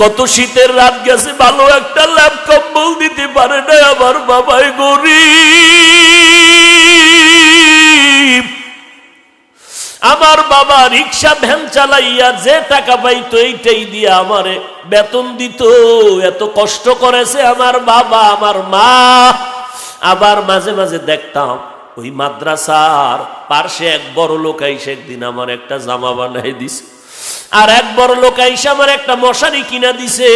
কত শীতের রাত গেছে, ভালো একটা ল্যাপ কম্বল দিতে পারে না আমার বাবাই গরিব। আমার বাবা রিক্সা ভ্যান চালাইয়া যে টাকা পাইতো এইটাই দিয়ে আমারে বেতন দিত। এত কষ্ট করেছে আমার বাবা আমার মা। আবার মাঝে মাঝে দেখতাম ওই মাদ্রাসার পার্শ্বে এক বড় লোক আইসে একদিন আমার একটা জামা বানাই দিছে, আর এক বড় লোক আইসে আমার একটা মশারি কিনা দিছে।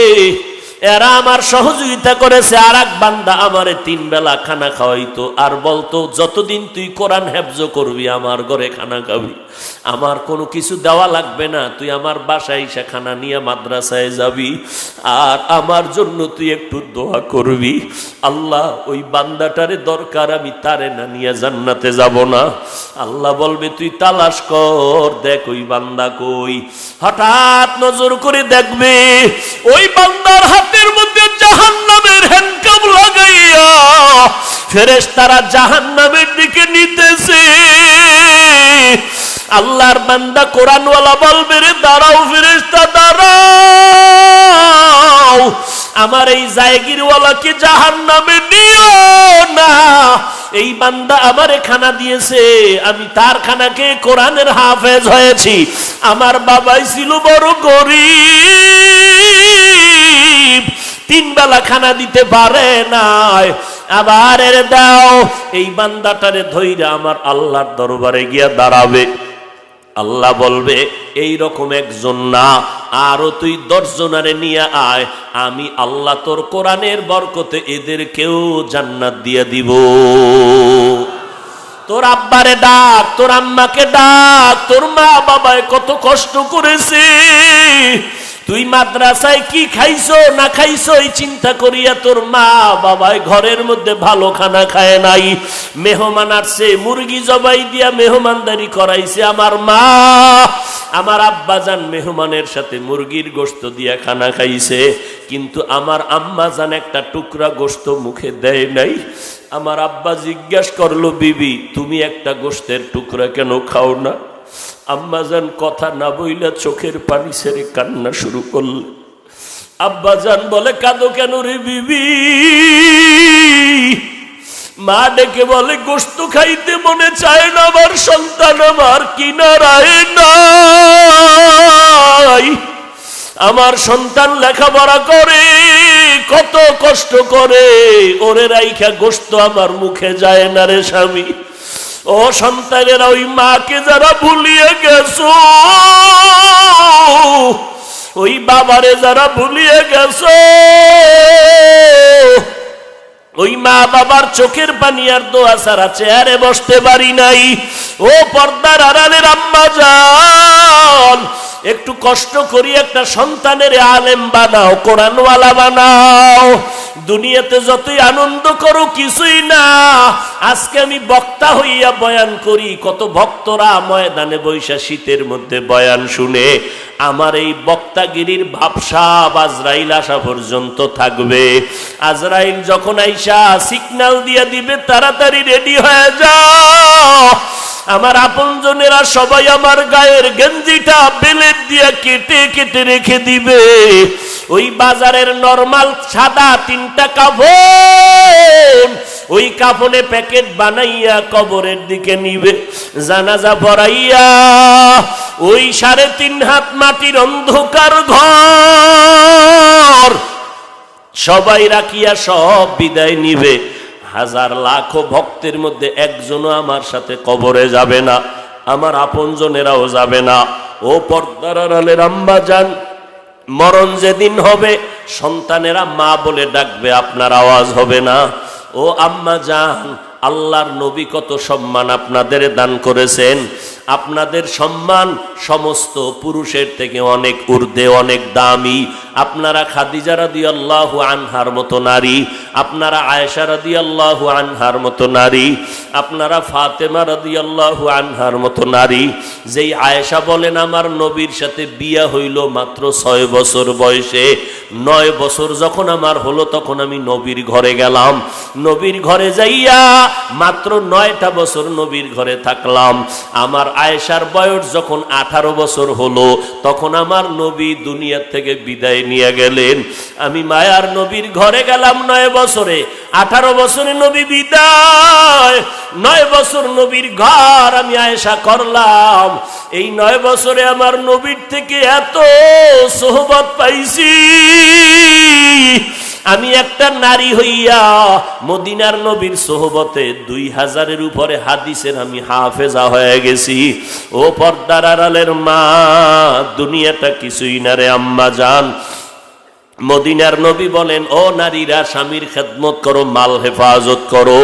এরা আমার সহযোগিতা করেছে। আর এক বান্দা আমারে 3 বেলা খানা খাওয়াইতো, আর বলতো যতদিন তুই কোরআন হেফজ করবি আমার ঘরে খানা খাবি, আমার কোনো কিছু দেওয়া লাগবে না, তুই আমার বাসায় এসে খানা নিয়ে মাদ্রাসায় যাবি, আর আমার জন্য তুই একটু দোয়া করবি। আল্লাহ ওই বান্দাটারে দরকার, আমি তারে না নিয়ে জান্নাতে যাব না। আল্লাহ বলবে তুই তালাশ কর, দেখ ওই বান্দা কই। হঠাৎ নজর করে দেখবে ওই বান্দার হাতের মধ্যে জাহান্নামের হ্যান্ডকাপ লাগাইয়া ফেরেশতারা জাহান্নামের দিকে নিতেছে। আল্লাহর বান্দা কোরআনওয়ালা বলবে রে দাঁড়াও ফেরেশতা দাঁড়াও, আমার এই জায়গিরওয়ালাকে জাহান্নামে নিও না। এই বান্দা আমারে খানা দিয়েছে, আমি তার খানাকে কোরআনের হাফেজ হয়েছি। আমার বাবাই ছিল বড় গরিব, 3 বেলা খানা দিতে পারে না। আবার এর দাও, এই বান্দাটারে ধইরা আমার আল্লাহর দরবারে গিয়া দাঁড়াবে। আল্লাহ বলবে এই রকম একজন না, আরো তুই 10 জনারে নিয়ে আয়, আমি আল্লাহ তোর কোরআনের বরকতে এদেরকেও জান্নাত দিয়ে দিব। তোর আব্বারে ডাক, তোর আম্মাকে ডাক, তোর মা বাবায় কত কষ্ট করেছে, তুই মাদ্রাসায় কি খাইছো না খাইছো এই চিন্তা করিয়া তোর মা বাবায় ঘরের মধ্যে ভালো খানা খায় নাই। মেহমান আসছে, মুরগি জবাই দিয়া মেহমানদারি করাইছে আমার মা, আমার আব্বা জান মেহমানের সাথে মুরগির গোশত দিয়া খানা খাইছে, কিন্তু আমার আম্মা জান একটা টুকরা গোশত মুখে দেয় নাই। আমার আব্বা জিজ্ঞাসা করলো, বিবি তুমি একটা গোশতের টুকরা কেন খাও না? আম্মাজান কথা না বইলা চোখের পানি ছেড়ে কান্না শুরু করলে। আব্বাজান বলে কাঁদো কেন রে বিবি? মা ডেকে বলে গোশত খাইতে মনে চায় না, আমার সন্তান আমার কিনারায় নাই, আমার সন্তান লেখাপড়া করে কত কষ্ট করে, ওরে রাইখা গোশত আমার মুখে যায় না রে স্বামী। ও সন্তানেরা, ওই মাকে যারা ভুলিয়ে গেছো, ওই বাবারে যারা ভুলিয়ে গেছো, ওই মা বাবার চোখের পানি আর দোয়া ছাড়া চেয়ারে বসতে পারি নাই। ও পর্দার আড়ালের আম্মা জান, একটু কষ্ট করি একটা সন্তানের আলেম বানাও, কোরআনওয়ালা বানাও। দুনিয়াতে যতই আনন্দ করো কিছুই না। আজকে আমি বক্তা হইয়া বয়ান করি, কত ভক্তরা ময়দানে বৈশা শীতের মধ্যে বয়ান শুনে আমার এই বক্তাগিরির ভাবসাব আজরাইল আসা পর্যন্ত থাকবে। আজরাইল যখন আইসা সিগন্যাল দিয়া দিবে তাড়াতাড়ি রেডি হয়ে যাও। আমার আপনজনেরা সবাই আমার গায়ের গেঞ্জিটা বেলেট দিয়া কেটে কেটে রেখে দিবে। ওই বাজারের নরমাল সাদা 3টা কাফন, ওই কাফনে প্যাকেট বানাইয়া কবরের দিকে নিবে। জানাজা পড়াইয়া ওই 3.5 হাত মাটির অন্ধকার ঘর সবাই রাখিয়া সব বিদায় নিবে। 1000 লাখ ভক্তের মধ্যে একজনও আমার সাথে কবরে যাবে না, আমার আপনজনেরাও যাবে না। ও পর্দার আড়ালের আম্মা জান, মরণ যেদিন হবে সন্তানেরা মা বলে ডাকবে, আপনার আওয়াজ হবে না। ও আম্মা জান, আল্লাহর নবী কত সম্মান আপনাদের দান করেছেন। আপনাদের সম্মান সমস্ত পুরুষের থেকে অনেক ঊর্ধ্বে, অনেক দামি। আপনারা খাদিজা রাদিয়াল্লাহু আনহার মতো নারী, আপনারা আয়েশা রাদিয়াল্লাহু আনহার মতো নারী, আপনারা ফাতেমা রাদিয়াল্লাহু আনহার মতো নারী। যেই আয়েশা বলেন আমার নবীর সাথে বিয়ে হইল মাত্র 6 বছর বয়সে, 9 বছর যখন আমার হলো তখন আমি নবীর ঘরে গেলাম। নবীর ঘরে যাইয়া মাত্র 9টা বছর নবীর ঘরে থাকলাম। আমার আয়েশার বয়স যখন 18 বছর হলো তখন আমার নবী দুনিয়া থেকে বিদায় নিয়ে গেলেন। আমি মায়ার নবীর ঘরে গেলাম 9 বছরে, 18 বছরে নবী বিদায়, 9 বছর নবীর ঘর আমি আয়েশা করলাম। এই 9 বছরে আমার নবীর থেকে এত সোহবত পাইছি, আমি একটা নারী হইয়া মদিনার নবীর সোহবতে 2000-এর উপরে হাদিসের আমি হাফেজা হয়ে গেছি। ও পর্দার আড়ালের মা, দুনিয়াটা কিছুই না রে আম্মা জান। মদিনার নবী বলেন, ও নারীরা স্বামীর খেদমত করো, মাল হেফাজত করো,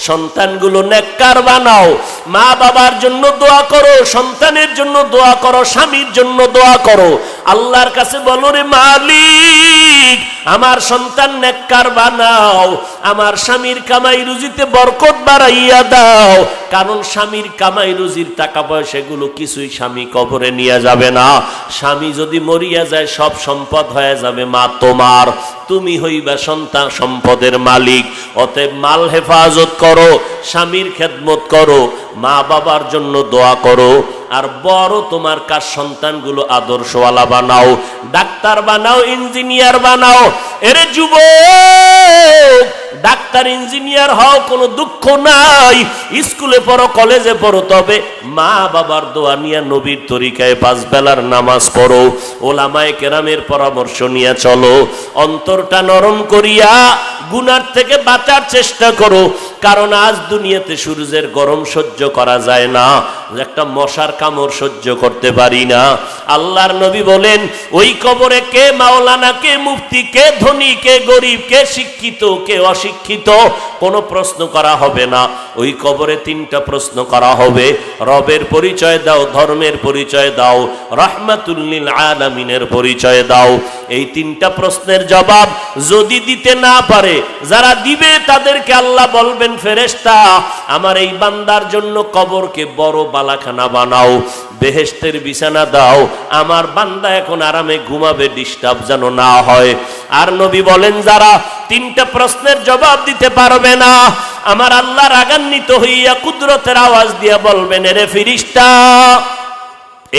সন্তানগুলো নেককার বানাও, মা বাবার জন্য দোয়া করো, সন্তানের জন্য দোয়া করো, স্বামীর জন্য দোয়া করো। আল্লাহর কাছে বলো, রে মালিক আমার সন্তান নেককার বানাও, আমার স্বামীর কামাই রুজিতে বরকত বাড়াইয়া দাও। কারণ স্বামীর কামাই রুজির টাকা পয়সাগুলো কিছুই স্বামী কবরে নিয়ে যাবে না। স্বামী যদি মরিয়া যায় সব সম্পদ হয়ে যাবে মা তোমার, তুমি হইবা সন্তান সম্পদের মালিক। অতএব মাল হেফাজত করো, স্বামীর খেদমত করো, মা বাবার জন্য দোয়া করো, আর বড় তোমার কাজ সন্তানগুলো আদর্শওয়ালা বানাও, ডাক্তার বানাও, ইঞ্জিনিয়ার বানাও। এরে যুবক, ডাক্তার ইঞ্জিনিয়ার হও, কোনো দুঃখ নাই, স্কুলে পড়ো, কলেজে পড়ো, তবে মা বাবার দোয়া নিয়ে নবীর তরিকায় 5 বেলার নামাজ পড়ো, ওলামায়ে কেরামের পরামর্শ নিয়ে চলো, অন্তরটা নরম করিয়া গুনার থেকে বাঁচার চেষ্টা করো। কারণ আজ দুনিয়াতে সূর্যের গরম সহ্য করা যায় না, একটা মশার কামড় সহ্য করতে পারি না। আল্লাহর নবী বলেন, ওই কবরে কে মাওলানা, কে মুফতি, কে ধনী, কে গরিব, কে শিক্ষিত, কে অশিক্ষিত, কোনো প্রশ্ন করা হবে না। ওই কবরে 3টা প্রশ্ন করা হবে। রবের পরিচয় দাও, ধর্মের পরিচয় দাও, রাহমাতুল লিল আলামিনের পরিচয় দাও। এই 3টা প্রশ্নের জবাব যদি দিতে না পারে, যারা দিবে তাদেরকে আল্লাহ বলবেন, ফেরেশতা আমার এই বান্দার জন্য কবরকে বড় বালাখানা বানাও, বেহেশতের বিছানা দাও, আমার বান্দা এখন আরামে ঘুমাবে, ডিস্টার্ব যেন না হয়। আর নবী বলেন, যারা 3টা প্রশ্নের জবাব দিতে পারবে না, আমার আল্লাহ রাগান্বিত হইয়া কুদরতের আওয়াজ দিয়া বলবেন, এরে ফেরেশতা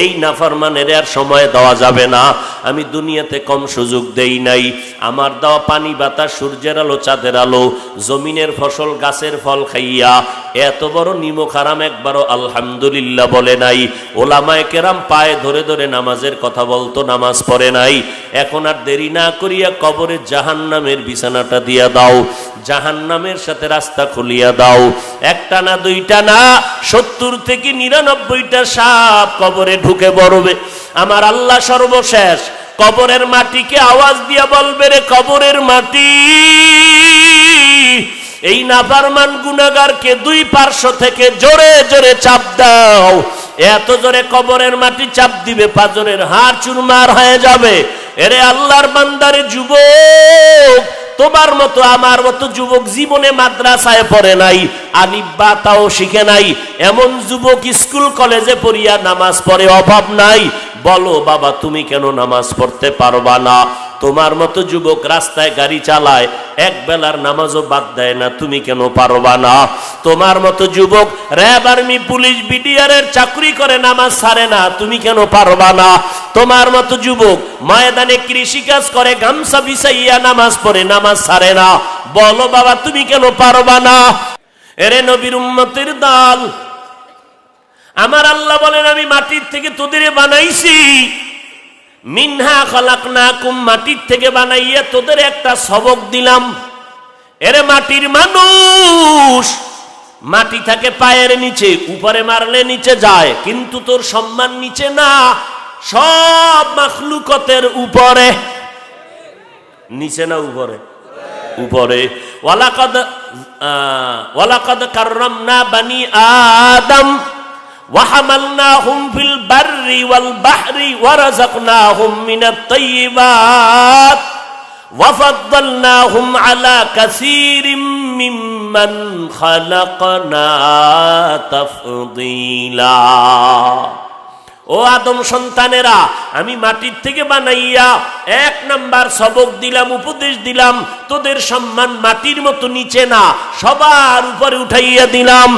এই নাফরমানের আর সময় দেওয়া যাবে না। আমি দুনিয়াতে কম সুযোগ দেই নাই। আমার দেওয়া পানি, বাতাস, সূর্যের আলো, চাঁদের আলো, জমিনের ফসল, গাছের ফল খাইয়া এত বড় নিমক হারাম একবারও আলহামদুলিল্লাহ বলে নাই। ওলামায়ে কেরাম পায়ে ধরে ধরে নামাজের কথা বলতো, নামাজ পড়ে নাই। এখন আর দেরি না করিয়া কবরে জাহান্নামের বিছানাটা দিয়া দাও, জাহান্নামের সাথে রাস্তা খুলিয়া দাও। 1টা না 2টা না, 70 থেকে 99টা সাপ কবরে ঢুকে পড়বে। আমার আল্লাহ সর্বশেষ কবরের মাটিকে আওয়াজ দিয়া বলবে, রে কবরের মাটি, এই নাফরমান গুনাহগারকে 2 পার্শ্ব থেকে জোরে জোরে চাপ দাও। এত জোরে কবরের মাটি চাপ দিবে, পাজরের হাড় চুরমার হয়ে যাবে। এরে আল্লাহর বান্দারে যুবক, তোমার মতো আমার মতো যুবক জীবনে মাদ্রাসায় পড়ে নাই, আলিফ বা তাও শিখে নাই, এমন যুবক স্কুল কলেজে পড়িয়া নামাজ পড়ে অভাব নাই। বলো বাবা, তুমি কেন নামাজ পড়তে পারবা না? তোমার মতো যুবক রাস্তায় গাড়ি চালায়, 1 বেলার নামাজও বাদ দেয় না, তুমি কেন পারবা না? তোমার মতো যুবক র্যাব, আর্মি, পুলিশ, বিডিআরের চাকরি করে, নামাজ ছাড়ে না, তুমি কেন পারবা না? তোমার মতো যুবক ময়দানে কৃষিকাজ করে, গামছা বিছাইয়া নামাজ পড়ে, নামাজ ছাড়ে না, বলো বাবা তুমি কেন পারবা না? এরে নবীর উম্মতের দল, আমার আল্লাহ বলেন, আমি মাটির থেকে তোদের বানাইছি, মিনহা খালাকনাকুম, মাটির থেকে বানাইয়া তোদের একটা সবক দিলাম। এরে মাটির মানুষ, মাটি থাকে পায়ের নিচে, উপরে মারলে নিচে যায়, কিন্তু তোর সম্মান নিচে না, সব মাখলুকতের উপরে। নিচে না উপরে? উপরে। ওয়ালাকাদ কাররামনা বানি আদম وحملناهم في البر والبحر ورزقناهم من الطيبات وفضلناهم على كثير ممن خلقنا تفضيلا। ও আদম সন্তানেরা, আমি মাটির থেকে বানাইয়া 1 নাম্বার সবক দিলাম, উপদেশ দিলাম, তোদের সম্মান মাটির মতো নিচে না, সবার উপরে উঠাইয়া দিলাম।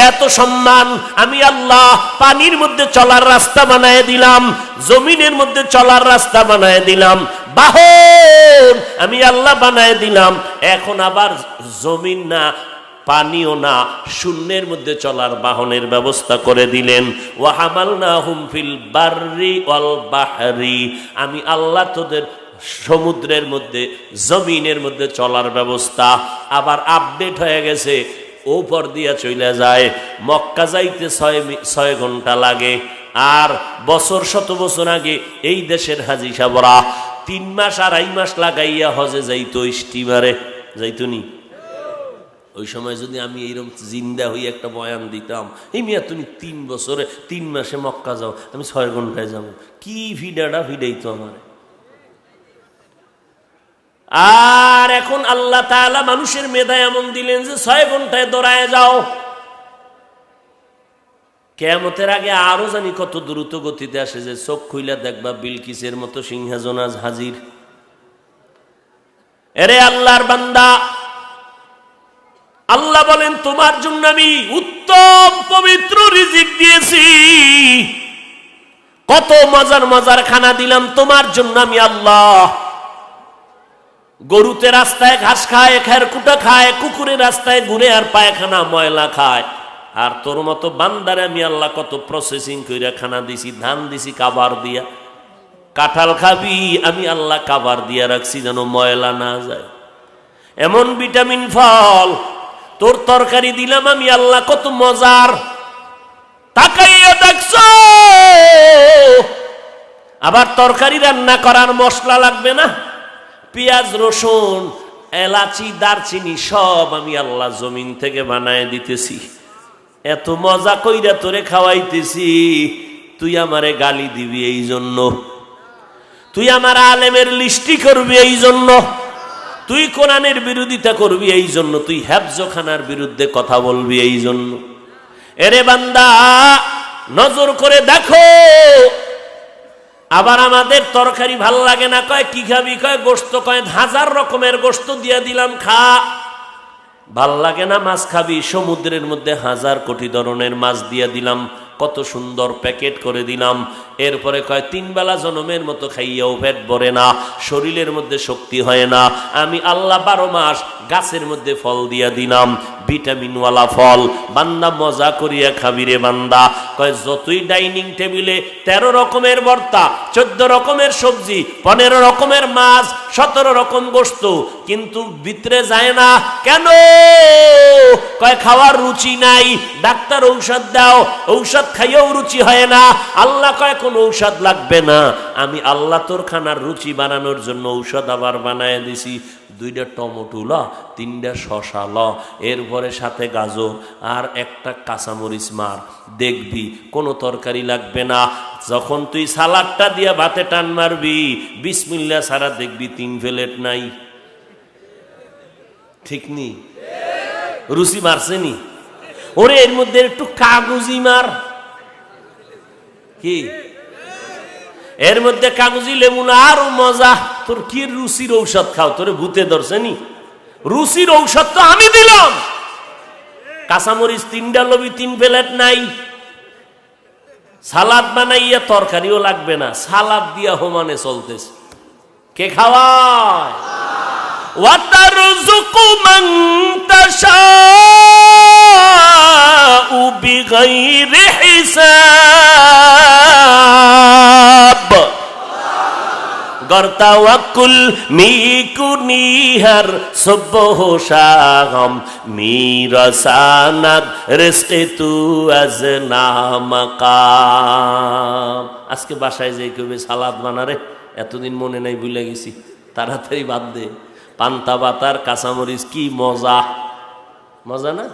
এত সম্মান আমি আল্লাহ পানির মধ্যে চলার রাস্তা বানায় দিলাম, জমিনের মধ্যে চলার রাস্তা বানায় দিলাম, বাহন আমি আল্লাহ বানায় দিলাম। এখন আবার জমিন না, পানিও না, শূন্যের মধ্যে চলার বাহনের ব্যবস্থা করে দিলেন। ওয়া হামালনাহুম ফিল বাররি ওয়াল বাহরি, আমি আল্লাহ তোদের সমুদ্রের মধ্যে, জমিনের মধ্যে চলার ব্যবস্থা আবার আপডেট হয়ে গেছে। ওপর দিয়া চলে যায়, মক্কা যাইতে 6 ঘন্টা লাগে। আর বছর শত বছর আগে এই দেশের হাজি সাহেবরা 3 মাস 2.5 মাস লাগাইয়া হজে যাইতো, স্টিমারে যাইতো নি। ওই সময় যদি আমি এইরকম জিন্দা হয়ে একটা বয়ান দিতাম, এই মিয়া তুমি 3 বছরে 3 মাসে মক্কা যাও, আমি 6 ঘন্টায় যাবো, কি ভিডাটা ভিডাইতো আমার। আর এখন আল্লাহ তাআলা মানুষের মেধা এমন দিলেন যে 6 ঘন্টায় দৌড়ায় যাও। কিয়ামতের আগে আরো জানি কত দ্রুত গতিতে আসে, যে চোখ খুইলা দেখবা বিলকিসের মতো সিংহাসন আজ হাজির। এরে আল্লাহর বান্দা, আল্লাহ বলেন তোমার জন্য আমি উত্তম পবিত্র রিজিক দিয়েছি, কত মজার মজার খানা দিলাম তোমার জন্য আমি আল্লাহ। গরুতে রাস্তায় ঘাস খায়, খেরকুটা খায়, কুকুরের রাস্তায় ঘুরে আর পায়খানা ময়লা খায়। আর তোর মতো বান্দারে আমি আল্লাহ কত প্রসেসিং কইরা খানা দিছি, ধান দিছি কাবার দিয়া। কাঁঠাল খাবি, আমি আল্লাহ কাবার দিয়া রাখছি যেন ময়লা না যায়। এমন ভিটামিন ফল তোর তরকারি দিলাম আমি আল্লাহ, কত মজার। তাকাইয়া দেখছো, আবার তরকারি রান্না করার মশলা লাগবে না, পেঁয়াজ রসুন এলাচি দারচিনি সব আমি আল্লাহ জমিন থেকে বানায় দিতেছি। এত মজা কইরা তোরে খাওয়াইতেছি, তুই আমারে গালি দিবি এই জন্য, তুই আমার আলেমের লিস্টি করবি এই জন্য, তুই কোরআনের বিরোধিতা করবি এই জন্য, তুই হেফজখানার বিরুদ্ধে কথা বলবি এই জন্য। এরে বান্দা নজর করে দেখো, আবার আমাদের তরকারি ভাল লাগে না, কয় কি খাবি, কয় গোশত, কয় 1000 রকমের গোশত দিয়া দিলাম খা। ভাল লাগে না মাছ খাবি, সমুদ্রের মধ্যে 1000 কোটি ধরনের মাছ দিয়া দিলাম, কত সুন্দর প্যাকেট করে দিলাম। এরপরে কয় 3 বেলা জনমের মতো খাইয়াও পেট ভরে না, শরীরের মধ্যে শক্তি হয় না। আমি আল্লাহ 12 মাস গাছের মধ্যে ফল দিয়া দিলাম, ভিটামিনওয়ালা ফল। বান্দা মজা করিয়া খাবি রে বান্দা। কয় যতই ডাইনিং টেবিলে 13 রকমের ভর্তা, 14 রকমের সবজি, 15 রকমের মাছ, 17 রকম গোশত, কিন্তু ভিতরে যায় না কেন? কয় খাওয়ার রুচি নাই, ডাক্তার ঔষধ দাও, ঔষধ খাইয়েও রুচি হয় না। আল্লাহ কয় কোন ঔষধ লাগবে না, আমি আল্লাহ তোর খানার রুচি বানানোর জন্য ঔষধ আবার বানায় দিছি। 2টা টমেটো ল, 3টা শশা ল, এরপরে সাথে গাজর আর একটা কাঁচামরিচ মার, দেখবি কোনো তরকারি লাগবে না। যখন তুই সালাডটা দিয়া ভাতে টান মারবি, বিসমিল্লাহ ছাড়া দেখবি 3 প্লেট নাই। ঠিক নি? রুচি মারছে নি? ওরে এর মধ্যে একটু কাগজি মার, কি এর মধ্যে কাগজি লেবু না, আরো মজা। তোর কি রুচির ঔষধ খাও, তোরে ভূতে ধরছে নি? রুচির ঔষধ তো আমি দিলাম। কাঁচামরিচ 3টা লবি, 3 প্লেট নাই। সালাদ বানাইয়া তরকারিও লাগবে না, সালাদ দিয়া হোমানে চলতেছে। কে খাওয়ায়? ওয়াতারযুকু মান তাশাউ বিগাইরি হিসাব। গরতাওয়াক্কুল মিকুনিহার সুবহ শাগম মিরাসানাত রিজকে তু আজনা মাকাম। আজকে বাসায় যাই কবে সালাদ বানারে, এতদিন মনে নাই, ভুলে গেছি, তাড়াতাড়ি বাদ দে। পান্তা বাতার কাঁচামরিচ কি মজা, মজা না?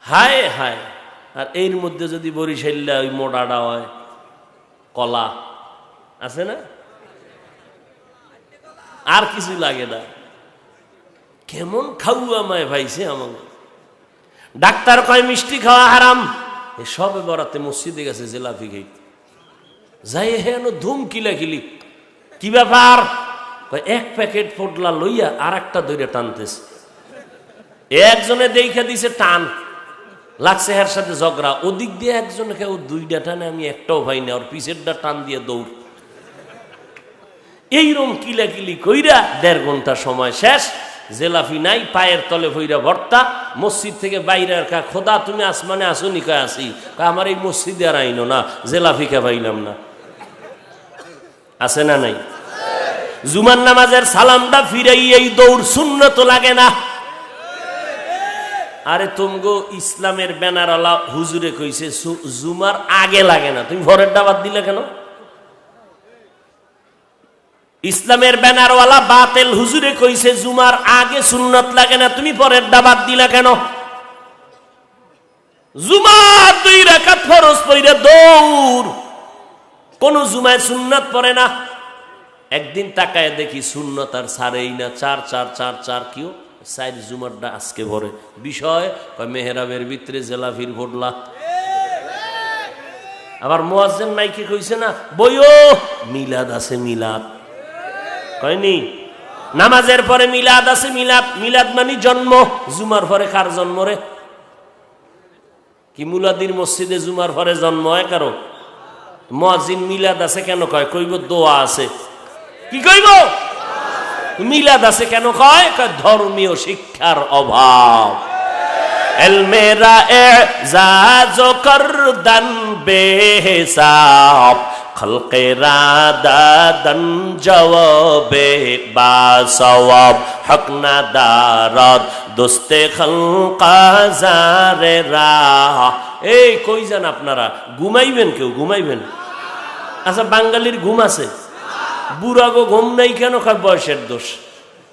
হায় হায়। আর এর মধ্যে যদি বরিশাল্লা ওই মোটাটা হয়, কলা আছে না, আর কিছু লাগে না। কেমন খাওয়া মায় ভাইছে আমাকে। ডাক্তার কয় মিষ্টি খাওয়া হারাম, সবে বরাতে মসজিদে গেছে জিলাপি খাইতে, যাই হেন ধুম কিলাকিলি, কি ব্যাপার? এক প্যাকেট পোটলা লইয়া আর একটা দইরা টানতেছে। একজনে দেখা দিছে টান লাগছে, এর সাথে ঝগড়া, ওদিক দিয়ে একজনে কেউ দুইটা টানে, আমি একটাও ভাই না, ওর পিছেরটা টান দিয়ে দৌড়। এইরকম কিলাকিলি কইরা 1.5 ঘন্টা সময় শেষ, জেলাফি নাই, পায়ের তলে ভইরা ভর্তা। মসজিদ থেকে বাইরে কা, খোদা তুমি আসমানে আসুনি? কয় আসি। আমার এই মসজিদে আর আইনো না, জেলাফি কে পাইলাম না। আছে না নাই? জুমার নামাজের সালামটা ফিরাই এই দৌড়, সুন্নত লাগে না? আরে তুমগো ইসলামের ব্যানারওয়ালা হুজুরে কইছে জুমার আগে লাগে না, তুমি ভোরের ডাবাত দিলে কেন? ইসলামের ব্যানারওয়ালা বাতেল হুজুরে কইছে জুমার আগে সুন্নত লাগে না, তুমি পরের ডাবাত দিলা কেন? জুমার 2 রাকাত ফরজ পড়ে দৌড়, কোন জুমায় সুন্নত পড়ে না। একদিন তাকায় দেখি সুন্নত আর ছাড়েই না, 4 4 4 4 কিও 4 জুমারটা আজকে ভরে। বিষয় মেহরাবের ভিতরে জেলাফির ঘটলা। আবার মুয়াজ্জিন মাইকে কইছে না, বইও মিলাদ আছে, মিলাদ কয়নি? নামাজের পরে মিলাদ আছে, মিলাদ। মিলাদ মানে জন্ম। জুমার পরে কার জন্ম রে? কি মুলাদির মসজিদে জুমার পরে জন্ম হয় কারো? মুয়াজ্জিন মিলাদ আছে কেন কয়? কইব দোয়া আছে। কি কইব? মিলাদ আছে কেন কয়? ধর্মীয় শিক্ষার অভাব। এলমেরা এজাজ করদান বেহিসাব, খলকেরা দাদন জওয়াবে বাসওয়াব, হক না দারদ দোস্তে খলকা জারে রাহ। এই কই যান আপনারা? ঘুমাইবেন? কেউ ঘুমাইবেন? আচ্ছা, বাঙালির ঘুম আছে? বুড়াগো ঘুম নাই কেন? কয় বয়সের দোষ।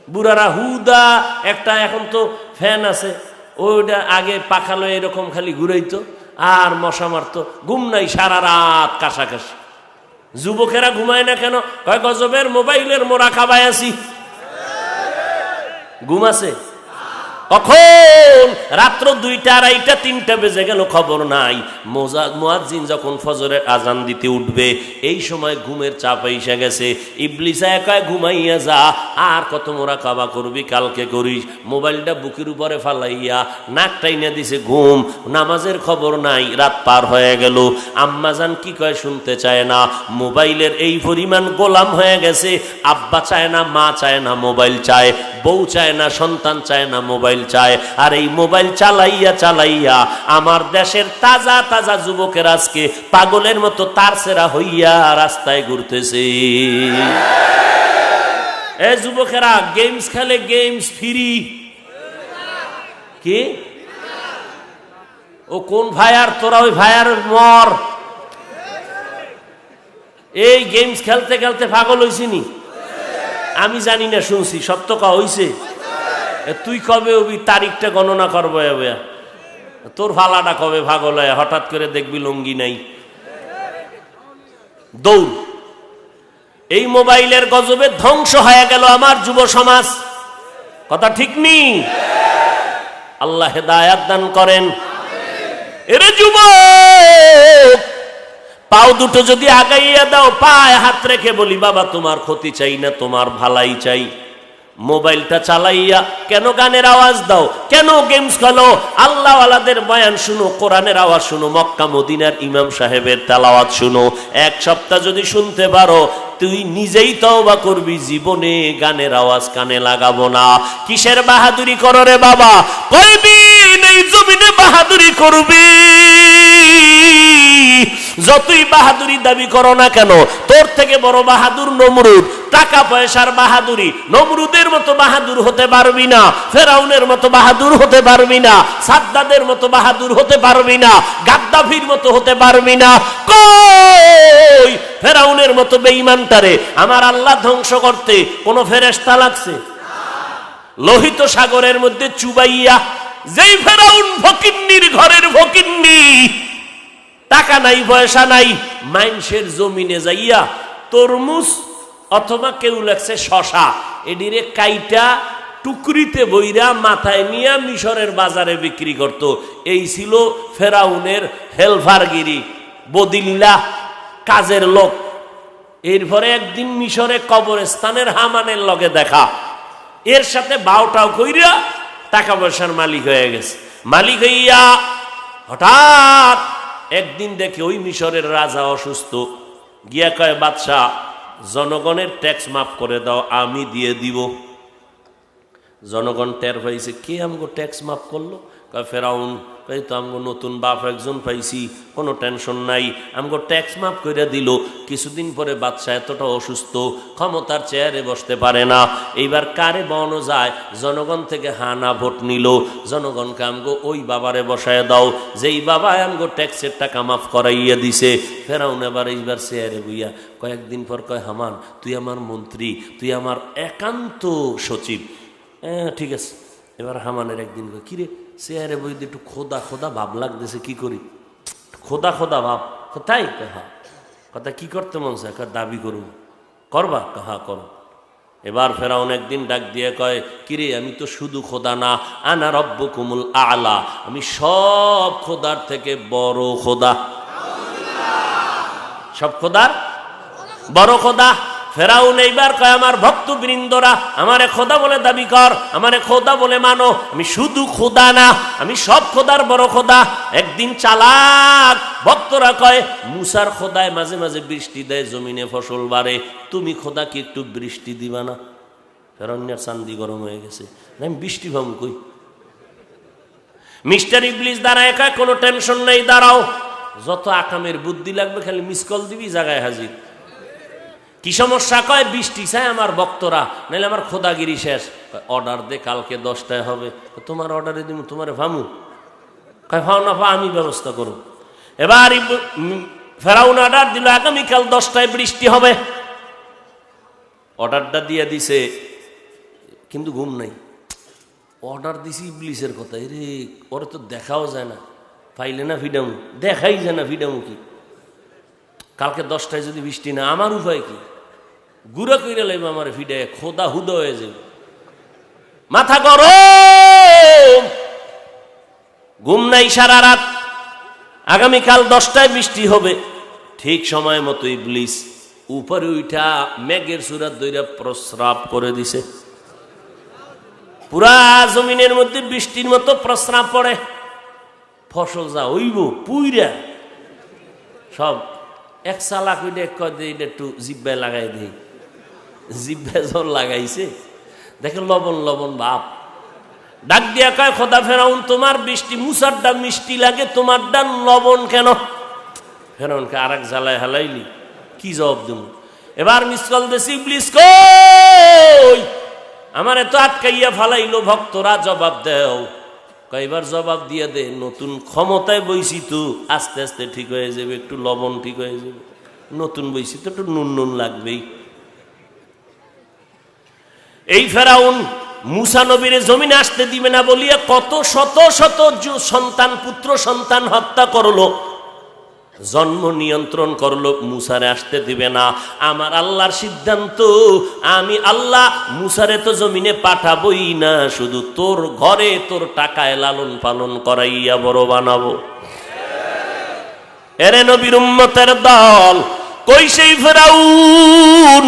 বুড়ারা হুদা একটা, এখন তো ফ্যান আছে, ওইটা আগে পাখা লয়ে এরকম খালি ঘুরাইতো আর মশা মারতো, ঘুম নাই, সারা রাত কাশাকাশি। যুবকেরা ঘুমায় না কেন? কয় গজবের মোবাইলের মোরা খাবায় আছি। ঘুম আছে কখন? রাত্র 2টা 2:30 3টা বেজে গেল, খবর নাই। মুয়াজ্জিন যখন ফজরের আজান দিতে উঠবে, এই সময় ঘুমের চাপ এসে গেছে। ইবলিসা কয় ঘুমাইয়া যা, আর কত মোরা কাবা করবি, কালকে করিস। মোবাইলটা বুকের উপরে ফালাইয়া নাক টাইনা দিছে ঘুম, নামাজের খবর নাই। রাত পার হয়ে গেল, আম্মাজান কি কয় শুনতে চায় না। মোবাইলের এই পরিমাণ গোলাম হয়ে গেছে, আব্বা চায় না, মা চায় না, মোবাইল চায়। বউ চায় না, সন্তান চায় না, মোবাইল চায়। আর এই মোবাইল চালাইয়া চালাইয়া আমার দেশের তাজা তাজা যুবকের আজকে পাগলের মতো তারছেরা হইয়া রাস্তায় ঘুরতেছে। এ যুবকেরা গেমস খেলে, গেমস ফ্রি। কি ও কোন ভাইয়ার? তোরা ওই ভাইয়ার মর। এই গেমস খেলতে খেলতে পাগল হইছিনি? আমি জানি না, শুনছি। সত্য কা হইছে? তুই কবে হবি? তারিখটা গণনা করবো। তোর ফালাটা কবে পাগল হয়? হঠাৎ করে দেখবি লঙ্গি নাই। দৌড়। এই মোবাইলের গজবে ধ্বংস হয়ে গেল আমার যুব সমাজ। কথা ঠিক নি? আল্লাহ হেদায়াত দান করেন। এরে যুবক, পাও দুটো যদি আগাইয়া দাও, পায়ে হাত রেখে বলি বাবা তোমার ক্ষতি চাই না, তোমার ভালাই চাই। মোবাইলটা চালাইয়া কেন গানের আওয়াজ দাও? কেন গেমস খেলো? আল্লাহওয়ালাদের বয়ান শুনো, কোরআনের আওয়াজ শুনো, মক্কা মদিনার ইমাম সাহেবের তেলাওয়াত শুনো। 1 সপ্তাহ যদি শুনতে পারো, তুই নিজেই তওবা করবি, জীবনে গানের আওয়াজ কানে লাগাবো না। কিসের বাহাদুরি করো রে বাবা? কয়দিন এই জমিনে বাহাদুরি করবি? যতই বাহাদুরি দাবি করো না কেন, তোর থেকে বড় বাহাদুর নমরুদ। টাকা পয়সার বাহাদুরি, নমরুদের মতো বাহাদুর হতে পারবি না, ফেরাউনের মতো বাহাদুর হতে পারবি না, সাদ্দাদের মতো বাহাদুর হতে পারবি না, গাদ্দাফির মতো হতে পারবি না। কই ফেরাউনের মতো বেঈমানটারে আমার আল্লাহ ধ্বংস করতে কোন ফেরেশতা লাগছে? লোহিত সাগরের মধ্যে চুবাইয়া যেই ফেরাউন ফকিন্নির ঘরের ফকিন্নি, টাকা নাই পয়সা নাই, মানুষের জমিনে যাইয়া তরমুজ অথবা কেউ লাগছে শশা, এডিরে কাইটা টুকরিতে বইরা মাথায় নিয়ে মিশরের বাজারে বিক্রি করত। এই ছিল ফেরাউনের হেলফারগিরি, বদিল্লা, কাজের লোক। এরপরে একদিন মিশরে কবরস্থানের হামানের লগে দেখা, এর সাথে বাউটাও কইরা টাকা পয়সার মালিক হয়ে গেছে। মালিক হইয়া হঠাৎ একদিন দেখে ওই মিশরের রাজা অসুস্থ, গিয়া কয়, বাদশাহ জনগণের ট্যাক্স মাফ করে দাও, আমি দিয়ে দিব। জনগণ টের পাইছে, কে আমগো ট্যাক্স মাফ করলো? কয় ফেরাউন। কই তো আমগো নতুন বাপ একজন পাইছি, কোনো টেনশন নাই, আমগো ট্যাক্স মাফ করে দিল। কিছুদিন পরে বাদশাহ এতটা অসুস্থ, ক্ষমতার চেয়ারে বসতে পারে না। এইবার কারে বনো যায়? জনগণ থেকে হানা ভোট নিল, জনগণকে আমগো ওই বাবারে বসায় দাও, যেই বাবা আমগো ট্যাক্সের টাকা মাফ করাইয়া দিছে। ফেরাউন এইবার চেয়ারে বইয়া কয়েকদিন পর কয়, হামান তুই আমার মন্ত্রী, তুই আমার একান্ত সচিব। ঠিক আছে। এবার হামানের একদিন কয়, কিরে চেয়ারে বই একটু খোদা খোদা ভাব লাগতেছে, কি করি? খোদা খোদা ভাব। তাই হা কথা কি করতে মন চায়? দাবি করুন, করবা? হা করো। এবার ফেরাউন একদিন ডাক দিয়ে কয়, কিরে আমি তো শুধু খোদা না, আনা রব্বুকুমুল আলা, আমি সব খোদার থেকে বড় খোদা, সব খোদার বড় খোদা। ফেরাউন এইবার কয়, আমার ভক্তবৃন্দরা আমারে খোদা বলে দাবি কর, আমারে খোদা বলে মানো, আমি শুধু খোদা না, আমি সব খোদার বড় খোদা। একদিন চালাক ভক্তরা কয়, মুসার খোদায় মাঝে মাঝে বৃষ্টি দেয়, জমিনে ফসল বাড়ে, তুমি খোদা কি একটু বৃষ্টি দিবা না? ফেরাউনের চান্দি গরম হয়ে গেছে, আমি বৃষ্টি ভাবু কই? মিস্টার ইবলিস দাঁড়ায় কয়, কোনো টেনশন নেই, দাঁড়াও, যত আকামের বুদ্ধি লাগবে খালি মিস কল দিবি, জায়গায় হাজির। কি সমস্যা? কয় বৃষ্টি চাই আমার ভক্তরা, নাহলে আমার খোদাগিরি শেষ। অর্ডার দে, কালকে 10টায় হবে। তোমার অর্ডারে দিব, তোমার ভামু? কয় ভাও না, আমি ব্যবস্থা করব। এবার ফেরাউন অর্ডার দিল, আগামীকাল 10টায় বৃষ্টি হবে। অর্ডারটা দিয়ে দিছে, কিন্তু ঘুম নাই। অর্ডার দিছি ইবলিসের কথা, রে ওরে তো দেখাও যায় না, পাইলে না ফিডামু, দেখাই যায় না ফিডামু কি? কালকে 10টায় যদি বৃষ্টি না, আমার উপায় কি? গুড়া কইরা লাইব আমার ফিডায়, খোদা হুদা হয়ে যাবে, মাথা গরম, ঘুম নাই সারা রাত। আগামীকাল 10টায় বৃষ্টি হবে। ঠিক সময় মতো ইবলিস উপরে উঠা মেঘের সুরাত দইরা প্রস্রাব করে দিছে। পুরা জমিনের মধ্যে বৃষ্টির মতো প্রস্রাব পড়ে, ফসল যা হইব পুইরা সব এক চালাক একটু জিব্বায় লাগাই দিই। জিব্বায় জল লাগাইছে, দেখে লবণ লবণ ভাব। ডাক দিয়া কয়, খোদা ফেরাউন, তোমার বৃষ্টি মুসার ডাল মিষ্টি লাগে, তোমার ডাল লবণ কেন? ফেরাউনকে আর এক জ্বালায় হালাইলি, কি জবাব দেব? এবার মিসকল দেশি, ইবলিস কই, আমার এত আটকাইয়া ফালাইলো, ভক্তরা জবাব দেও। কয়বার জবাব দিয়ে দে, নতুন ক্ষমতায় বইছি তো, আস্তে আস্তে ঠিক হয়ে যাবে, একটু লবণ ঠিক হয়ে যাবে, নতুন বইছি তো একটু নুন নুন লাগবেই। এই ফেরাউন মুসা নবীরে জমিনে আসতে দিবে না বলিয়া কত শত শত সন্তান, পুত্র সন্তান হত্যা করলো, জন্ম নিয়ন্ত্রণ করলো, মুসারে আসতে দিবে না। আমার আল্লাহর সিদ্ধান্ত, আমি আল্লাহ মুসারে তো জমিনে পাঠাবই না, শুধু তোর ঘরে তোর টাকায় লালন পালন করাইয়া বড় বানাবো। এরে নবীর উম্মতের দল, কই সেই ফেরাউন?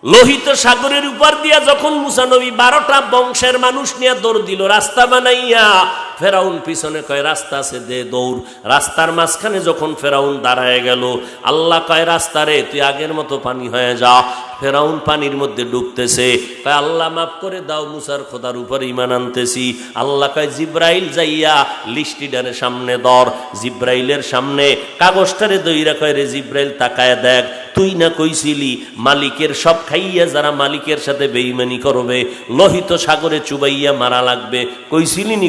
লোহিত সাগরের উপর দিয়া যখন মুসা নবী 12টা বংশের মানুষ নিয়ে দৌড় দিল, রাস্তা বানাইয়া, ফেরাউন পিছনে কয় রাস্তা আছে, দে দৌড়। রাস্তার মাঝখানে যখন ফেরাউন দাঁড়ায় গেল, আল্লাহ কয়, রাস্তারে তুই আগের মতো পানি হয়ে যা। ফেরাউন পানির মধ্যে ডুবতেছে, কয় আল্লাহ মাফ করে দাও, মুসার খোদার উপর ঈমান আনতেছি। আল্লাহ কয়, জিব্রাইল যাইয়া লিস্টিডারে সামনে ধর। জিব্রাইলের সামনে কাগজটারে দইরা কয়, রে জিব্রাইল তাকায় দেখ, তুই না কইছিলি মালিকের সব খাইয়া যারা মালিকের সাথে বেঈমানি করবে লোহিত সাগরে চুবাইয়া মারা লাগবে, কইছিলি নি?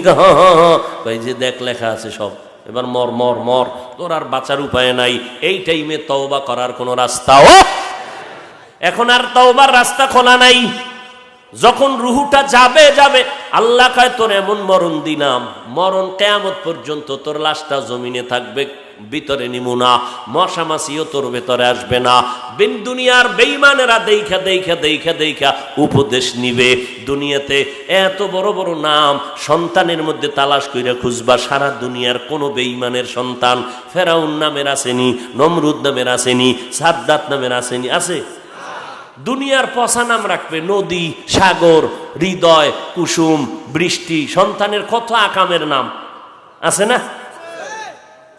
কই যে দেখ লেখা আছে সব, এবার মর মর মর, তোর আর বাঁচার উপায় নাই। এই টাইমে তওবা করার কোনো রাস্তাও এখন আর তওবার রাস্তা খোলা নাই। যখন রুহুটা যাবে যাবে, আল্লাহ কয় তোর এমন মরণ দিলাম, মরণ কিয়ামত পর্যন্ত তোর লাশটা জমিনে থাকবে, ভিতরে নিমু না, মশা মাছিও তোর ভেতরে আসবে না। দুনিয়ার বেঈমানেরা দেখা দেখা দেখা দেখা উপদেশ নিবে। দুনিয়াতে এত বড় বড় নাম সন্তানের মধ্যে তালাশ কইরা খুঁজবা, সারা দুনিয়ার কোনো বেঈমানের সন্তান ফেরাউন নামের আসেনি, নমরুদ নামের আসেনি, সাদ্দাত নামের আসেনি? আছে? দুনিয়ার পচা নাম রাখবে, নদী, সাগর, হৃদয়, কুসুম, বৃষ্টি, সন্তানের কত আকামের নাম আছে না?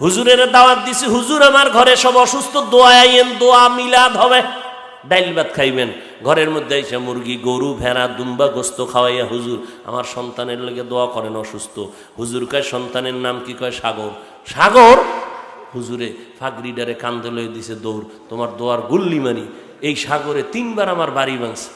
হুজুরের দাওয়াত দিছি, হুজুর আমার ঘরে সব অসুস্থ, দোয়া আইয়েন, দোয়া মিলাদ হবে, ডাইল ভাত খাইবেন। ঘরের মধ্যে এসে মুরগি, গরু, ভেড়া, দুম্বা গোস্ত খাওয়াইয়া, হুজুর আমার সন্তানের লগে দোয়া করেন, অসুস্থ। হুজুর কয় সন্তানের নাম কি? কয় সাগর। সাগর? হুজুরে ফাগরিডারে কান্দে লয়ে দিছে দৌড়, তোমার দোয়ার গুল্লি মারি, এই সাগরে 3 বার আমার বাড়ি ভাঙছে।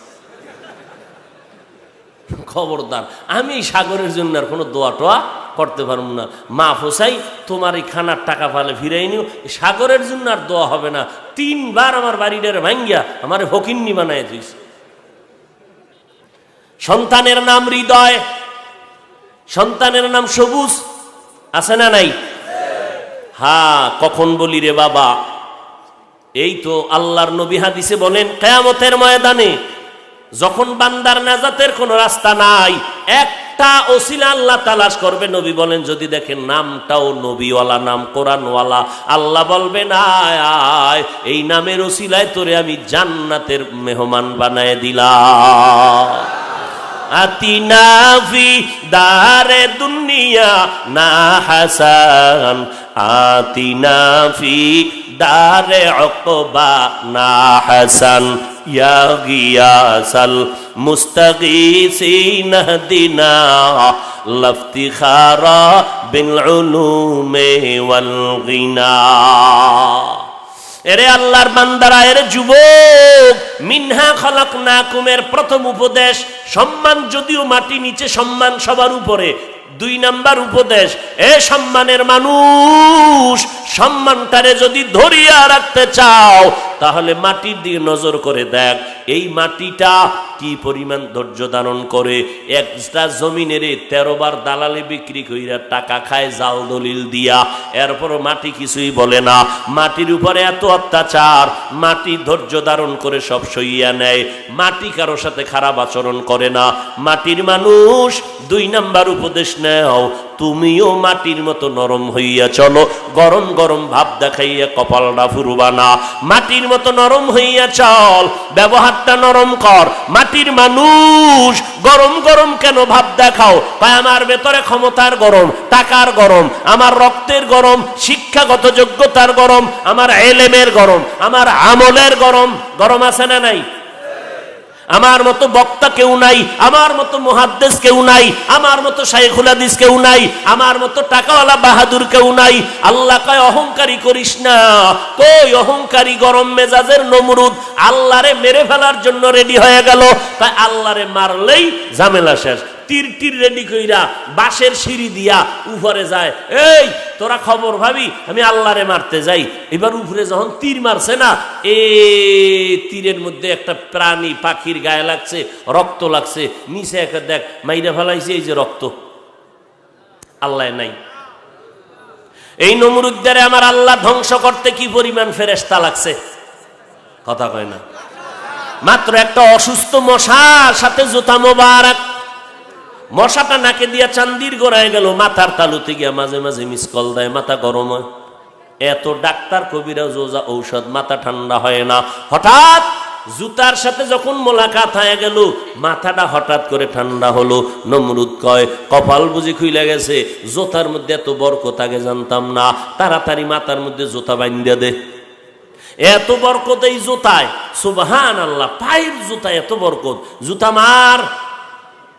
খবরদার, আমি এই সাগরের জন্য আর কোনো দোয়া টোয়া করতে পারবো না। মা ফোসাই তোমার এই খানার টাকা পালে ফিরাই নিও, সাগরের জন্য আর দোয়া হবে না। 3 বার আমার বাড়িটারে ভাঙ্গিয়া আমার ফকিন্নি বানায় দিয়েছে। সন্তানের নাম হৃদয়, সন্তানের নাম সবুজ, আছে না নাই? হ্যাঁ, কখন বলি রে বাবা, এই তো আল্লাহর নবী হাদিসে বলেন, কিয়ামতের ময়দানে যখন বান্দার নাজাতের কোনো রাস্তা নাই, একটা ওসিলা আল্লাহ তালাশ করবে। নবী বলেন, যদি দেখেন নামটাও নবীওয়ালা নাম, কোরআনওয়ালা, আল্লাহ বলবেন আয় এই নামের ওসিলায় তোরে আমি জান্নাতের মেহমান বানায় দিলাম। আতিনা ফি দারে দুনিয়া না হাসান, আতিনা ফি দারে উকবা না হাসান, ইয়া গিয়াসাল মুস্তাগীসিন হদিনা লাফতিখারা বিল উলুমে ওয়াল গিনা। এরে আল্লাহর বান্দারা, এরে যুবক, মিনহা খলাকনাকুমের প্রথম উপদেশ সম্মান। যদিও মাটি নিচে, সম্মান সবার উপরে। 2 নাম্বার উপদেশ, এ সম্মানের মানুষ, সম্মানটারে যদি ধরিয়া রাখতে চাও তাহলে মাটির দিকে নজর করে দেখ, এই মাটিটা কি পরিমাণ ধৈর্য ধারণ করে। একটা জমিনের 13 বার দালালি বিক্রি কইরা টাকা খায় জাল দলিল দিয়া, এরপরও মাটি কিছুই বলে না। মাটির উপরে এত অত্যাচার, মাটি ধৈর্য ধারণ করে সব সইয়া নেয়। মাটি কারোর সাথে খারাপ আচরণ করে না। মাটির মানুষ 2 নাম্বার উপদেশ নেও, তুমিও মাটির মতো নরম হইয়া চলো। গরম গরম ভাব দেখাইয়া কপালটা ফুরবা না, মাটির মতো নরম হইয়া চল, ব্যবহারটা নরম কর। মাটির মানুষ গরম গরম কেন ভাব দেখাও? তাই আমার ভেতরে ক্ষমতার গরম, টাকার গরম, আমার রক্তের গরম, শিক্ষাগত যোগ্যতার গরম, আমার এলেমের গরম, আমার আমলের গরম। গরম আছে না নাই? আমার মতো বক্তা কেউ নাই, আমার মতো মুহাদ্দিস কেউ নাই, আমার মতো শাইখুল হাদিস কেউ নাই, আমার মতো টাকাওয়ালা বাহাদুর কেউ নাই। আল্লাহ কয় অহংকারী করিস না। কই অহংকারী গরম মেজাজের নমরুদ আল্লাহরে মেরে ফেলার জন্য রেডি হয়ে গেল। তাই আল্লাহরে মারলেই ঝামেলা শেষ। তীর তীর রেডি কইরা বাঁশের সিঁড়ি দিয়া উপরে যায়। এই তোরা খবর ভাবি আমি আল্লাহরে মারতে যাই। এবার উপরে যখন তীর মারছে না, এ তীরের মধ্যে একটা প্রাণী পাখির গায়ে লাগছে, রক্ত লাগছে, নিচে একটা দেখ মাইরা ফেলাইছে, এই যে রক্ত। আল্লাহ নাই। এই নমরুদ্দারে আমার আল্লাহ ধ্বংস করতে কি পরিমাণ ফেরেশতা লাগছে, কথা কয় না। মাত্র একটা অসুস্থ মশার সাথে জুতা মোবারক, মশাটা নাকে দিয়া চান্দির গোড়ায় গেল, মাথার তালুতে গিয়া মাঝে মাঝে মিস কল দেয়, মাথা গরম হয়। এত ডাক্তার কবিরাজ ওজা ঔষধ, মাথা ঠান্ডা হয় না। হঠাৎ জুতার সাথে যখন মোলাকাত হয়ে গেল, মাথাটা হঠাৎ করে ঠান্ডা হলো। নমরুদ কয় কপাল বুঝি খুইলা গেছে, জুতার মধ্যে এত বরকত আগে জানতাম না, তাড়াতাড়ি মাথার মধ্যে জুতা বাইন্ধা দে। এত বরকত এই জুতায়, সুবহানাল্লাহ। পায়ের জুতায় এত বরকত, জুতা মার,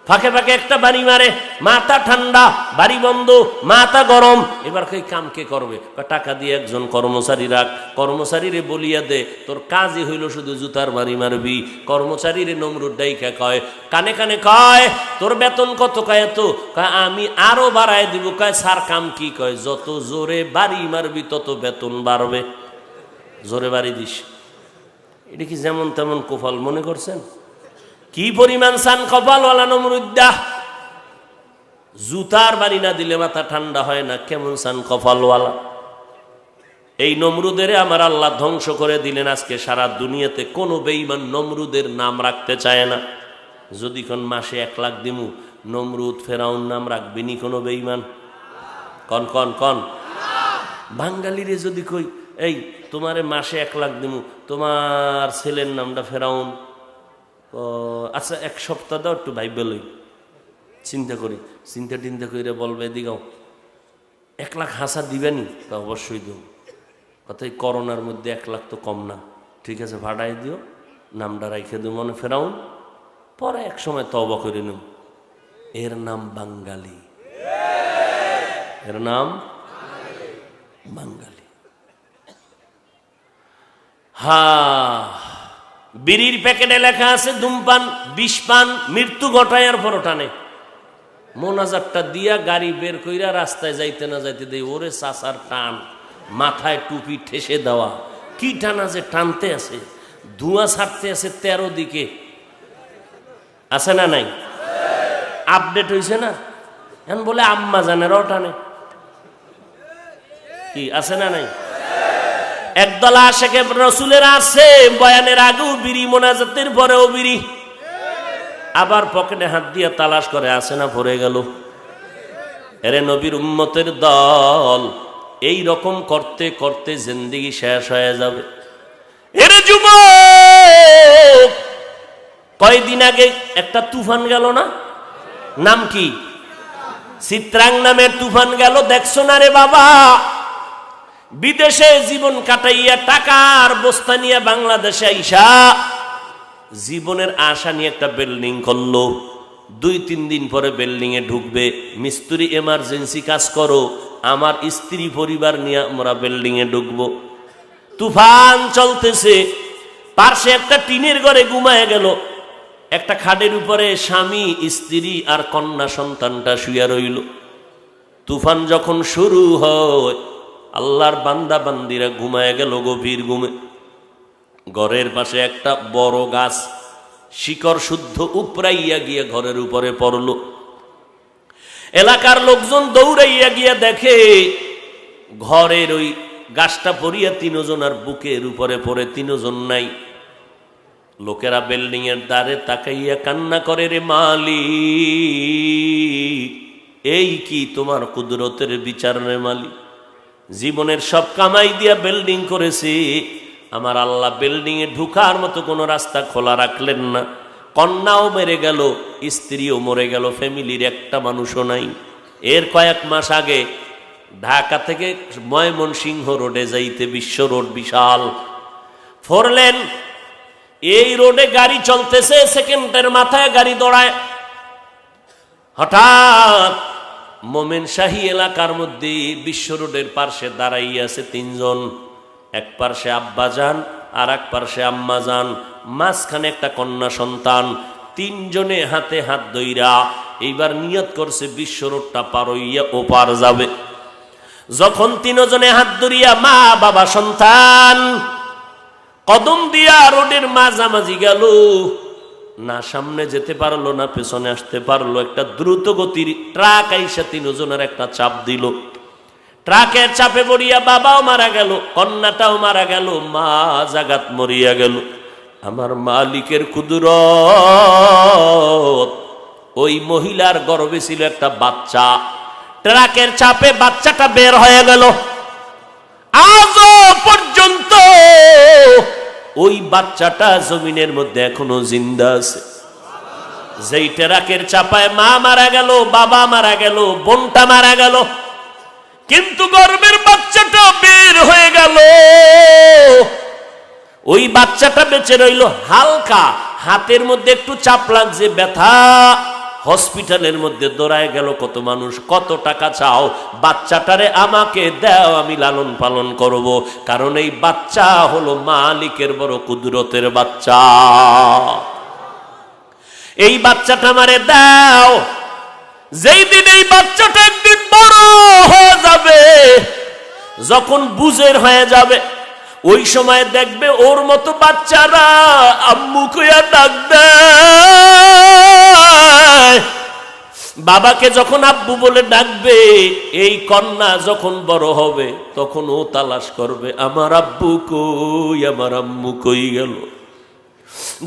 ফাঁকে ফাঁকে একটা বাড়ি মারে, মাথা ঠান্ডা, বাড়ি বন্ধ, মাথা গরম। এবার কই কাম কে করবে? টাকা দিয়ে একজন কর্মচারী রাখ, কর্মচারীরে বলিয়া দে, তোর কাজই হইল শুধু জুতার বাড়ি মারবি। কর্মচারীরে নমরুদ ডাইকা কয়, কানে কানে কয় তোর বেতন কত? কয় এত। কয় আমি আরো বাড়ায় দিব। কয় স্যার কাম কি? কয় যত জোরে বাড়ি মারবি তত বেতন বাড়বে, জোরে বাড়ি দিস। এটা কি যেমন তেমন কোফল মনে করছেন? কি পরিমাণ সান কপালওয়ালা নমরুদ্দা। জুতার বাড়ি না দিলে মাথা ঠান্ডা হয় না, কেমন সান কপালওয়ালা। এই নমরুদের আমার আল্লাহ ধ্বংস করে দিলেন। আজকে সারা দুনিয়াতে কোনো বেঈমান নমরুদের নাম রাখতে চায় না। যদি কোন মাসে 1 লাখ দিমু, নমরুদ ফেরাউন নাম রাখবিনি কোনো বেঈমান? কন কন কন। বাঙালিরে যদি কই এই তোমারে মাসে 1 লাখ দিমু, তোমার ছেলের নামটা ফেরাউন, আচ্ছা 1 সপ্তাহ দাও, একটু ভাইবে লই, চিন্তা করি, চিন্তা টিন্তা করে বলবে দিগাও 1 লাখ হাসা দিবেনি? তা অবশ্যই দেব। কথা এই করোনার মধ্যে 1 লাখ তো কম না, ঠিক আছে ভাড়াই দিও, নামটা রাইখে দিও মনে ফেরাউন, পরে এক সময় তওবা করে নিও। এর নাম বাঙালি, এর নাম বাঙালি। বিড়ির প্যাকেটে লেখা আছে ধূমপান বিষপান মৃত্যু ঘটায়, আর পরও টানে। মোনাজারটা দিয়া গাড়ি বের কইরা রাস্তায় যাইতে না যাইতে দেই, ওরে চাচার টান, মাথায় টুপি ঠেসে দেওয়া, কি টানা যে টানতে আছে, ধোঁয়া ছাড়তে আছে 13 দিকে, আছে না নাই? আপডেট হয়েছে না? এখন বলে আম্মা জানেরাও টানে, কি আছে না নাই? একদল আশেকে রসুলের আছে, বয়ানের আগেও বিড়ি, মোনাজাতের পরেও বিড়ি, আবার পকেটে হাত দিয়ে তালাশ করে, আছে না পড়ে গেল। এরে নবীর উম্মতের দল, এই রকম করতে করতে জিন্দেগি শেষ হয়ে যাবে। এরে যুবক, কয়দিন আগে একটা তুফান গেল না, নাম কি? চিত্রাং নামের তুফান গেল, দেখছো না রে বাবা? বিদেশে জীবন কাটাইয়া টাকার বস্তা নিয়ে বাংলাদেশে আইসা জীবনের আশা নিয়ে একটা বিল্ডিং করলো। 2-3 দিন পরে বিল্ডিং এ ঢুকবে, মিস্ত্রি এমার্জেন্সি কাজ করো, আমার স্ত্রী পরিবার নিয়ে আমরা বিল্ডিং এ ঢুকবো। তুফান চলতেছে, পাশে একটা টিনের ঘরে ঘুমায় গেল, একটা খাটের উপরে স্বামী স্ত্রী আর কন্যা সন্তানটা শুয়ে রইল। তুফান যখন শুরু হয়, আল্লাহর বান্দা বান্দিরা ঘুমায় গেল গভীর ঘুমে। ঘরের পাশে একটা বড় গাছ শিকড় শুদ্ধ উপরাইয়া গিয়ে ঘরের উপরে পড়ল। এলাকার লোকজন দৌড়াইয়া গিয়া দেখে ঘরের ওই গাছটা পড়িয়া 3 জনের বুকের উপরে পড়ে, 3 জন নাই। লোকেরা বিল্ডিং এর দ্বারে তাকাইয়া কান্না করে, রে মালিক, এই কি তোমার কুদরতের বিচার রে মালিক? জীবনের সব কামাই দিয়া বিল্ডিং করেছে, আমার আল্লাহ বিল্ডিং এ ঢুকার মতো কোনো রাস্তা খোলা রাখলেন না। কন্যাও মেরে গেল, স্ত্রীও মরে গেল, ফ্যামিলির একটা মানুষও নাই। এর কয়েক মাস আগে ঢাকা থেকে ময়মনসিংহ রোডে যাইতে, বিশ্ব রোড বিশাল 4 লেন, এই রোডে গাড়ি চলতেছে, সেকেন্ডের মাথায় গাড়ি দৌড়ায়। হঠাৎ মোমেন শাহী এলাকার মধ্যে বিশ্ব রোডের পার্শ্বে দাঁড়াইয়া আছে 3 জন, এক পার্শ্বে আব্বাজান আর এক পার্শ্বে আম্মাজান, মাঝখানে একটা কন্যা সন্তান। 3 জনে হাতে হাত ধইরা এইবার নিয়ত করছে বিশ্ব রোডটা পার হইয়া ওপার যাবে। যখন 3 জনে হাত ধরিয়া মা বাবা সন্তান কদম দিয়া রোডের মাঝামাঝি গেল, না সামনে যেতে পারলো না পেছনে আসতে পারলো, একটা দ্রুত গতির ট্রাক আইসা 3 জনের একটা চাপ দিল। ট্রাকের চাপে পড়িয়া বাবাও মারা গেল, কন্যাটাও মারা গেল, মা জাগাত মরিয়া গেল। আমার মালিকের কুদরত, ওই মহিলার গর্ভে ছিল একটা বাচ্চা, ট্রাকের চাপে বাচ্চাটা বের হয়ে গেল। আজও পর্যন্ত ওই বাচ্চাটা জমিনের মধ্যে এখনো জিন্দা আছে। যেই ট্রাকের চাপায় মা মারা গেল, বাবা মারা গেল, বোনটা মারা গেল, কিন্তু গর্ভের বাচ্চাটা বের হয়ে গেল। ওই বাচ্চাটা বেঁচে রইল, হালকা হাতের মধ্যে একটু চাপ লাগছে, ব্যথা। হসপিটালের মধ্যে দৌড়ায় গেল কত মানুষ, কত টাকা চাও, বাচ্চাটারে আমাকে দাও, আমি লালন পালন করব, কারণ এই বাচ্চা হলো মালিকের বড় কুদরতের বাচ্চা। এই বাচ্চাটা আমারে দাও। যেই দিন এই বাচ্চাটা একদিন বড় হয়ে যাবে, যখন বুঝের হয়ে যাবে, ওই সময় দেখবে ওর মতো বাচ্চারা আম্মু কইয়া ডাক দেয়। বাবাকে যখন আব্বু বলে ডাকবে, এই কন্যা যখন বড় হবে তখন ও তালাশ করবে আমার আব্বু কই, আমার আম্মু কই গেল।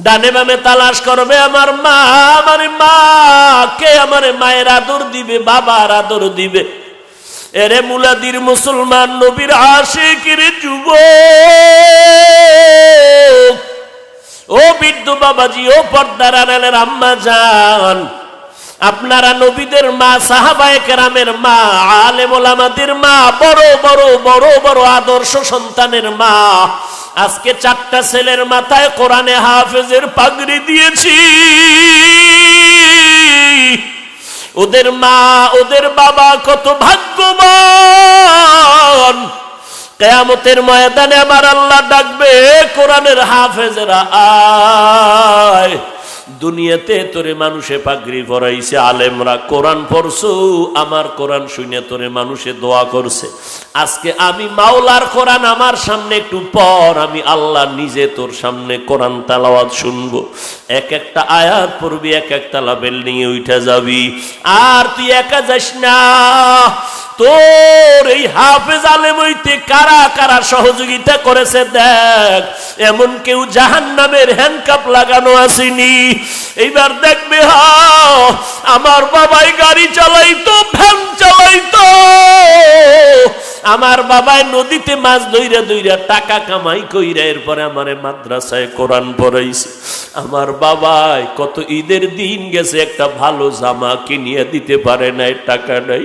ডানে বামে তালাশ করবে আমার মা, আমার মা কে আমারে মায়ের আদর দিবে, বাবার আদর দিবে। এরে মুলাদির মুসলমান নবীর আশিকের যুবক, ও বৃদ্ধ বাবাজি, ও পর্দার আড়ালের আম্মা জান, আপনারা নবীদের মা, সাহাবায়ে কেরামের মা, আলেম ওলামাদের মা, বড় বড় বড় বড় আদর্শ সন্তানের মা, আজকে 4টা ছেলের মাথায় কোরআনে হাফেজের পাগড়ি দিয়েছি। ওদের মা, ওদের বাবা কত ভাগ্যবান। কিয়ামতের ময়দানে আমার আল্লাহ ডাকবে, কোরআনের হাফেজেরা আয়, দুনিয়াতে তোরে মানুষে পাগড়ি পরাইছে, আলেমরা কোরআন পড়ছো, আমার কোরআন শুনে তোরে মানুষে দোয়া করছে। আজকে আমি মাওলার কোরআন আমার সামনে একটু পর, আমি আল্লাহ নিজে তোর সামনে কোরআন তেলাওয়াত শুনবো। এক একটা আয়াত পড়বি, এক একটা লাভেল নিয়ে উঠে যাবি। আর তুই একা যাস না, তোর এই হাফেজ আলেম হইতে কারা কারা সহযোগিতা করেছে দেখ। এমন কেউ জাহান্নামের হ্যান্ডকাপ লাগানো আসেনি। এইবার দেখবে, আমার বাবাই গাড়ি চালাইতো, ভ্যান চালাইতো, আমার বাবাই নদীতে মাছ ধইরা ধইরা টাকা কামাই কইরা এরপরে আমারে মাদ্রাসায় কোরআন পড়াইছে। আমার বাবাই কত ঈদের দিন গেছে, একটা ভালো জামা কিনিয়ে দিতে পারে নাই, টাকা নাই।